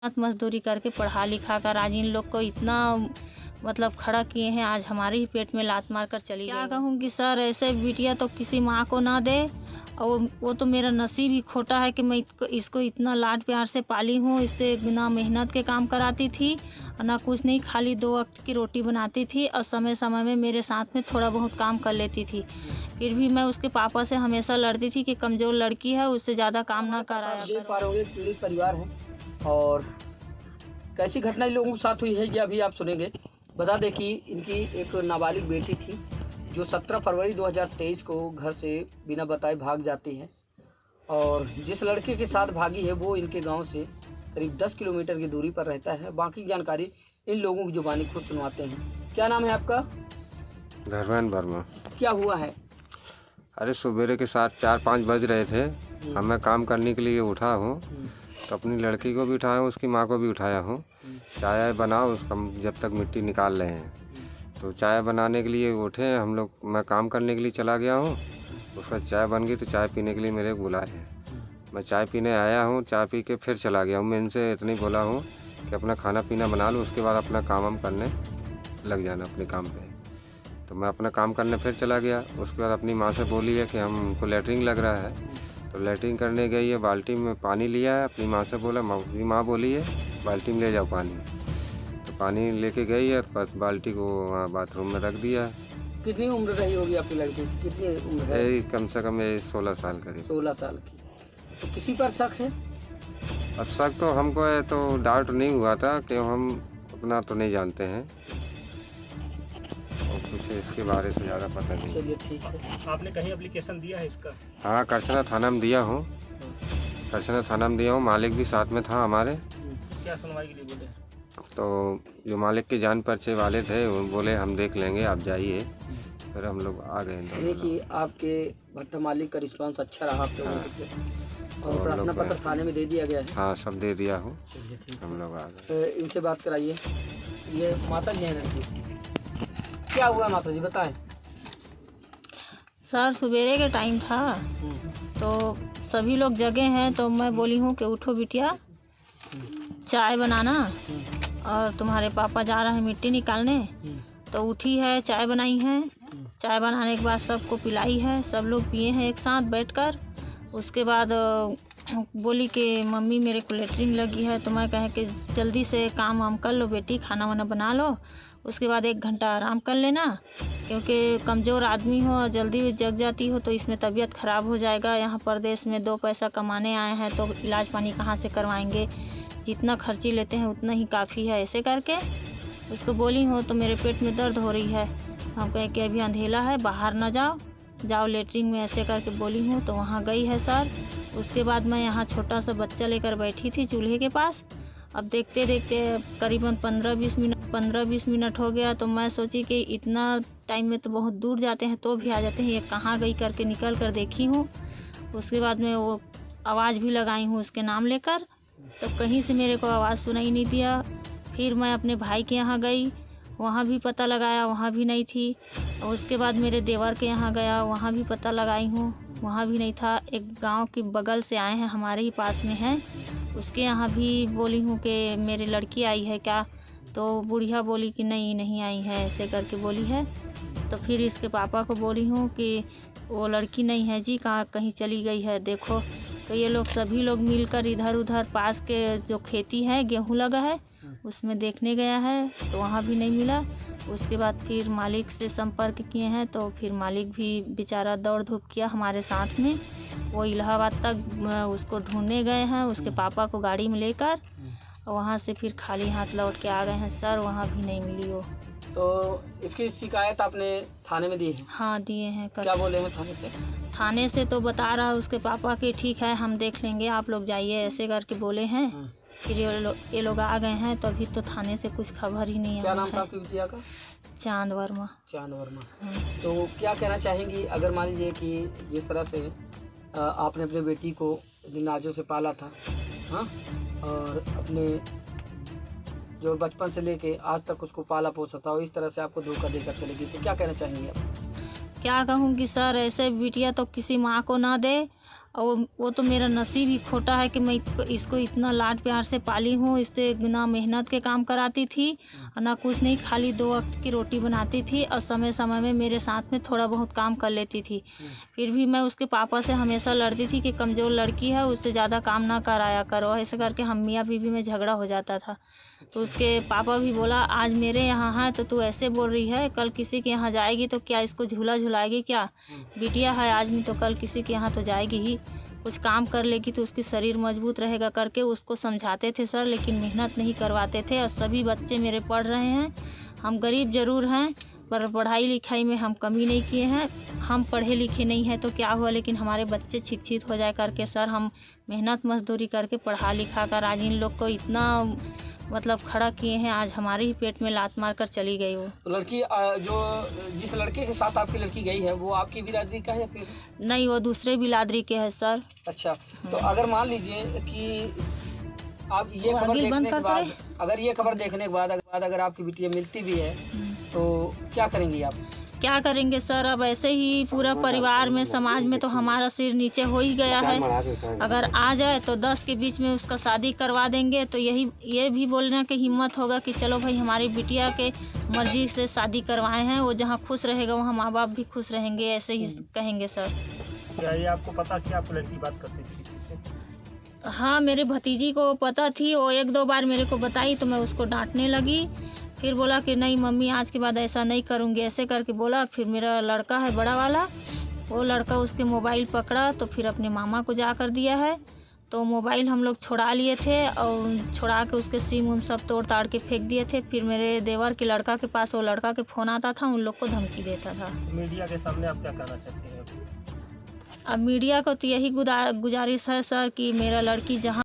मजदूरी करके पढ़ा लिखा कर आज इन लोग को इतना मतलब खड़ा किए हैं, आज हमारे ही पेट में लात मार कर चली गई। क्या कहूँगी सर, ऐसे बिटिया तो किसी माँ को ना दे। और वो तो मेरा नसीब ही खोटा है कि मैं इसको इतना लाड प्यार से पाली हूँ। इससे बिना मेहनत के काम कराती थी और ना कुछ नहीं, खाली 2 वक्त की रोटी बनाती थी और समय समय में मेरे साथ में थोड़ा बहुत काम कर लेती थी। फिर भी मैं उसके पापा से हमेशा लड़ती थी कि कमज़ोर लड़की है, उससे ज़्यादा काम ना कराया करो। पीड़ित परिवार है और कैसी घटना इन लोगों के साथ हुई है ये अभी आप सुनेंगे। बता दें कि इनकी एक नाबालिग बेटी थी जो 17 फरवरी 2023 को घर से बिना बताए भाग जाती है और जिस लड़के के साथ भागी है वो इनके गांव से करीब 10 किलोमीटर की दूरी पर रहता है। बाकी जानकारी इन लोगों की जुबानी खुद सुनवाते हैं। क्या नाम है आपका? धर्मेंद्र वर्मा। क्या हुआ है? अरे सवेरे के 4-5 बज रहे थे, मैं काम करने के लिए उठा हूँ तो अपनी लड़की को भी उठाया हूँ, उसकी माँ को भी उठाया हूँ। चाय बनाओ, उसका जब तक मिट्टी निकाल रहे हैं तो चाय बनाने के लिए उठे हम लोग। मैं काम करने के लिए चला गया हूँ, उसका चाय बन गई तो चाय पीने के लिए मेरे को बुलाए हैं। मैं चाय पीने आया हूँ, चाय पी के फिर चला गया हूँ। मैं इनसे इतनी बोला हूँ कि अपना खाना पीना बना लो, उसके बाद अपना काम करने लग जाना अपने काम पे। तो मैं अपना काम करने फिर चला गया। उसके बाद अपनी माँ से बोली है कि हमको लैट्रिन लग रहा है, तो लैट्रिन करने गई है। बाल्टी में पानी लिया है, अपनी माँ से बोला, माँ बोली है बाल्टी में ले जाओ पानी। तो पानी लेके गई है, बाल्टी को वहाँ बाथरूम में रख दिया। कितनी उम्र रही होगी आपकी लड़की की? कितनी उम्र है? कम से कम 16 साल करीब। 16 साल की। तो किसी पर शक है? अब शक तो हमको है, तो डाउट नहीं हुआ था कि हम उतना तो नहीं जानते हैं और कुछ इसके बारे से ज़्यादा पता नहीं। चलिए ठीक है। आपने कहीं एप्लीकेशन दिया है इसका? हाँ, करछना थाना में दिया हूँ। करछना थाना में दिया हूँ, मालिक भी साथ में था हमारे। क्या सुनवाई के लिए बोले? तो जो मालिक के जान परिचय वाले थे वो बोले हम देख लेंगे, आप जाइए। फिर हम लोग आ गए। देखिए आपके भट्टा मालिक का रिस्पांस अच्छा रहा आपके और प्रार्थना पत्र थाने में दे दिया गया है? हाँ, सब दे दिया हूँ। चलिए ठीक, हम लोग आ गए। इनसे बात कराइए। ये माता जी हैं लड़की, क्या हुआ माता जी बताएं। सर सवेरे के टाइम था तो सभी लोग जगे हैं, तो मैं बोली हूँ कि उठो बिटिया, चाय बनाना, और तुम्हारे पापा जा रहे हैं मिट्टी निकालने। तो उठी है, चाय बनाई है। चाय बनाने के बाद सबको पिलाई है, सब लोग पिए हैं एक साथ बैठकर। उसके बाद बोली कि मम्मी मेरे को लैट्रिन लगी है। तो मैं कहे कि जल्दी से काम वाम कर लो बेटी, खाना वाना बना लो, उसके बाद 1 घंटा आराम कर लेना, क्योंकि कमज़ोर आदमी हो और जल्दी जग जाती हो तो इसमें तबीयत ख़राब हो जाएगा। यहाँ परदेश में 2 पैसा कमाने आए हैं तो इलाज पानी कहाँ से करवाएंगे, जितना खर्ची लेते हैं उतना ही काफ़ी है। ऐसे करके उसको बोली हूँ। तो मेरे पेट में दर्द हो रही है, हम कहे कि अभी अंधेला है, बाहर ना जाओ लेटरिन में, ऐसे करके बोली हूँ। तो वहाँ गई है सर। उसके बाद मैं यहाँ छोटा सा बच्चा लेकर बैठी थी चूल्हे के पास। अब देखते देखते करीबन 15-20 मिनट हो गया। तो मैं सोची कि इतना टाइम में तो बहुत दूर जाते हैं तो भी आ जाते हैं, ये कहाँ गई करके निकल कर देखी हूँ। उसके बाद में वो आवाज़ भी लगाई हूँ उसके नाम लेकर, तो कहीं से मेरे को आवाज़ सुनाई नहीं दिया। फिर मैं अपने भाई के यहाँ गई, वहाँ भी पता लगाया, वहाँ भी नहीं थी। और उसके बाद मेरे देवर के यहाँ गया, वहाँ भी पता लगाई हूँ, वहाँ भी नहीं था। एक गांव के बगल से आए हैं, हमारे ही पास में हैं, उसके यहाँ भी बोली हूँ कि मेरी लड़की आई है क्या। तो बुढ़िया बोली कि नहीं आई है, ऐसे करके बोली है। तो फिर इसके पापा को बोली हूँ कि वो लड़की नहीं है जी, कहीं चली गई है देखो। तो ये लोग सभी लोग मिलकर इधर उधर पास के जो खेती है, गेहूँ लगा है, उसमें देखने गया है, तो वहाँ भी नहीं मिला। उसके बाद फिर मालिक से संपर्क किए हैं, तो फिर मालिक भी बेचारा दौड़ धूप किया हमारे साथ में। वो इलाहाबाद तक उसको ढूंढने गए हैं, उसके पापा को गाड़ी में लेकर, वहाँ से फिर खाली हाथ लौट के आ गए हैं सर, वहाँ भी नहीं मिली वो। तो इसकी शिकायत आपने थाने में दी है? हाँ दिए हैं। क्या बोले हैं थाने से? थाने से तो बता रहा उसके पापा कि ठीक है हम देख लेंगे, आप लोग जाइए, ऐसे करके बोले हैं। फिर ये लोग आ गए हैं, तो अभी तो थाने से कुछ खबर ही नहीं है। क्या नाम था आपकी बिटिया का? चांद वर्मा। चांद वर्मा। तो क्या कहना चाहेंगी, अगर मान लीजिए कि जिस तरह से आपने अपने बेटी को इतनी नाजों से पाला था, हाँ, और अपने जो बचपन से लेके आज तक उसको पाला पोसा था, और इस तरह से आपको धोखा देकर चलेगी, तो क्या कहना चाहेंगे आप? क्या कहूँगी सर, ऐसे बिटिया तो किसी माँ को ना दे। और वो तो मेरा नसीब ही खोटा है कि मैं इसको इतना लाड प्यार से पाली हूँ। इससे ना मेहनत के काम कराती थी और ना कुछ नहीं, खाली 2 वक्त की रोटी बनाती थी और समय समय में मेरे साथ में थोड़ा बहुत काम कर लेती थी। फिर भी मैं उसके पापा से हमेशा लड़ती थी कि कमज़ोर लड़की है, उससे ज़्यादा काम ना कराया करो। ऐसे करके हम मियाँ बीवी में झगड़ा हो जाता था। तो उसके पापा भी बोला, आज मेरे यहाँ है तो तू ऐसे बोल रही है, कल किसी के यहाँ जाएगी तो क्या इसको झूला झुलाएगी क्या? बिटिया है आज नहीं तो कल किसी के यहाँ तो जाएगी ही, कुछ काम कर लेगी तो उसकी शरीर मजबूत रहेगा करके उसको समझाते थे सर, लेकिन मेहनत नहीं करवाते थे। और सभी बच्चे मेरे पढ़ रहे हैं। हम गरीब ज़रूर हैं पर पढ़ाई लिखाई में हम कमी नहीं किए हैं। हम पढ़े लिखे नहीं हैं तो क्या हुआ, लेकिन हमारे बच्चे शिक्षित हो जाए करके सर हम मेहनत मजदूरी करके पढ़ा लिखा कर आज इन लोग को इतना मतलब खड़ा किए हैं। आज हमारे ही पेट में लात मार कर चली गई वो। तो लड़की जो जिस लड़के के साथ आपकी लड़की गई है वो आपकी बिरादरी का है या फिर? नहीं, वो दूसरे बिरादरी के है सर। अच्छा, तो अगर मान लीजिए कि आप ये वो खबर अभी बंद देखने के करते बाद, रहे। अगर ये खबर देखने के बाद अगर आपकी बिटिया मिलती भी है तो क्या करेंगी आप? क्या करेंगे सर, अब ऐसे ही पूरा परिवार में समाज में तो हमारा सिर नीचे हो ही गया है। अगर आ जाए तो 10 के बीच में उसका शादी करवा देंगे तो ये भी बोलने की हिम्मत होगा कि चलो भाई हमारी बिटिया के मर्जी से शादी करवाए हैं, वो जहाँ खुश रहेगा वहाँ माँ बाप भी खुश रहेंगे, ऐसे ही कहेंगे सर। क्या ये आपको पता कि आपको लड़की बात करती थी किसी से? हाँ, मेरे भतीजी को पता थी, वो 1-2 बार मेरे को बताई तो मैं उसको डांटने लगी। फिर बोला कि नहीं मम्मी आज के बाद ऐसा नहीं करूँगी, ऐसे करके बोला। फिर मेरा लड़का है बड़ा वाला, वो लड़का उसके मोबाइल पकड़ा तो फिर अपने मामा को जा कर दिया है। तो मोबाइल हम लोग छुड़ा लिए थे और छुड़ा के उसके सिम उम सब तोड़ ताड़ के फेंक दिए थे। फिर मेरे देवर के लड़का के पास वो लड़का के फ़ोन आता था, उन लोग को धमकी देता था। मीडिया के सामने आप क्या कहना चाहते हैं? अब मीडिया को तो यही गुजारिश है सर कि मेरा लड़की जहाँ